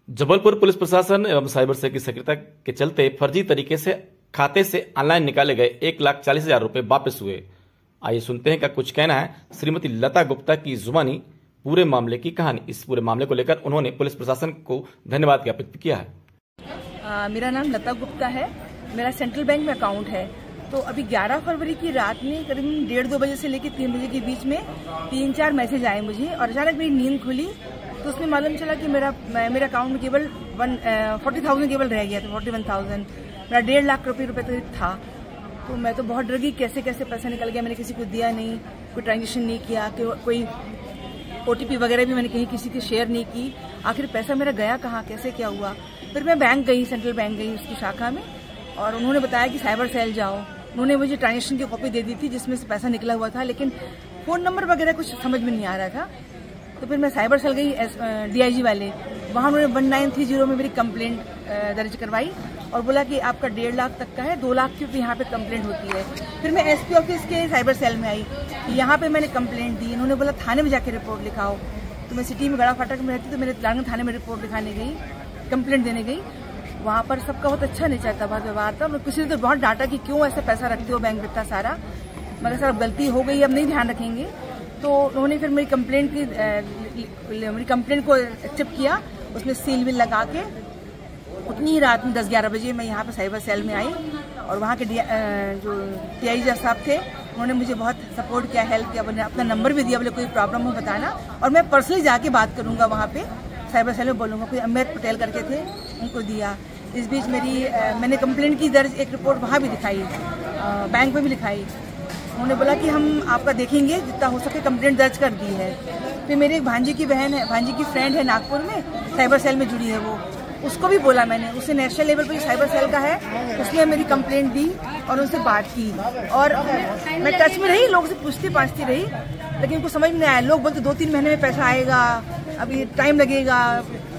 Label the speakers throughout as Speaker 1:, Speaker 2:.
Speaker 1: Jabalpur police प्रशासन एवं cyber cell की सक्रियता के चलते फर्जी तरीके से खाते से ऑनलाइन निकाले गए 1,40,000 रुपए वापस हुए। आइए सुनते हैं क्या कुछ कहना है श्रीमती लता गुप्ता की जुबानी पूरे मामले की कहानी। इस पूरे मामले को लेकर उन्होंने पुलिस प्रशासन को धन्यवाद ज्ञापित किया है।
Speaker 2: मेरा नाम लता गुप्ता है। मेरा सेंट्रल बैंक में अकाउंट है। तो अभी 11 फरवरी की रात में करीब 1:30-2 बजे से लेकर 3 बजे के बीच में 3-4 मैसेज आए मुझे और अचानक मेरी नींद खुली तो उसमें मालूम चला कि मेरा अकाउंट में केवल 40,000 केवल रह गया था। 41,000 मेरा 1.5 लाख रुपए तक था। तो मैं तो बहुत डर गई, कैसे कैसे पैसा निकल गया। मैंने किसी को दिया नहीं, कोई ट्रांजेक्शन नहीं किया, कोई OTP वगैरह भी मैंने कहीं किसी की शेयर नहीं की। आखिर पैसा मेरा गया कहाँ, कैसे क्या हुआ। फिर मैं बैंक गई, सेंट्रल बैंक गई उसकी शाखा में और उन्होंने बताया कि साइबर सेल जाओ। उन्होंने मुझे ट्रांजेक्शन की कॉपी दे दी थी जिसमें से पैसा निकला हुआ था, लेकिन फोन नंबर वगैरह कुछ समझ में नहीं आ रहा था। तो फिर मैं साइबर सेल गई, DIG वाले, वहाँ उन्होंने 1930 में मेरी कंप्लेंट दर्ज करवाई और बोला कि आपका 1.5 लाख तक का है, 2 लाख की यहाँ पे कंप्लेंट होती है। फिर मैं SP ऑफिस के साइबर सेल में आई, यहाँ पे मैंने कंप्लेंट दी। इन्होंने बोला थाने में जाके रिपोर्ट लिखाओ। तो मैं सिटी में गड़ा फाटक में रहती, तो मैंने तिलांगन थाने में रिपोर्ट लिखाने गई, कंप्लेंट देने गई। वहाँ पर सबका बहुत अच्छा नेचर था, बहुत व्यवहार था। किसी ने तो बहुत डांटा कि क्यों ऐसा पैसा रखते हो बैंक में इतना सारा। मगर सर अब गलती हो गई, अब नहीं ध्यान रखेंगे। तो उन्होंने फिर मेरी कंप्लेंट को एक्सेप्ट किया, उसमें सील विल लगा के उतनी रात में 10-11 बजे मैं यहाँ पे साइबर सेल में आई और वहाँ के जो TIG साहब थे उन्होंने मुझे बहुत सपोर्ट किया, हेल्प किया। उन्होंने अपना नंबर भी दिया, बोले कोई प्रॉब्लम हो बताना और मैं पर्सनली जाके बात करूँगा वहाँ पे साइबर सेल में बोलूँगा। कोई अमित पटेल करके थे, उनको दिया। इस बीच मैंने कंप्लेंट की दर्ज एक रिपोर्ट वहाँ भी दिखाई, बैंक में भी लिखाई। उन्होंने बोला कि हम आपका देखेंगे, जितना हो सके कंप्लेंट दर्ज कर दी है। फिर मेरे एक भांजी की बहन है, भांजी की फ्रेंड है नागपुर में, साइबर सेल में जुड़ी है वो, उसको भी बोला मैंने। उससे नेशनल लेवल पर साइबर सेल का है, उसने मेरी कंप्लेंट दी और उनसे बात की और मैं टच में रही, लोगों से पूछती पाछती रही, लेकिन उनको समझ में नहीं आया। लोग बोलते 2-3 महीने में पैसा आएगा, अभी टाइम लगेगा,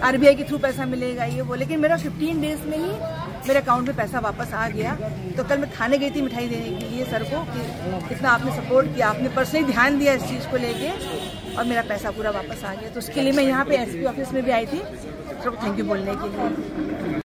Speaker 2: RBI के थ्रू पैसा मिलेगा, ये वो। लेकिन मेरा 15 डेज में ही मेरे अकाउंट में पैसा वापस आ गया। तो कल मैं थाने गई थी मिठाई देने के लिए सर को कि कितना आपने सपोर्ट किया, आपने पर्सनली ध्यान दिया इस चीज़ को लेके और मेरा पैसा पूरा वापस आ गया। तो उसके लिए मैं यहाँ पे SP ऑफिस में भी आई थी, सबको थैंक यू बोलने के लिए।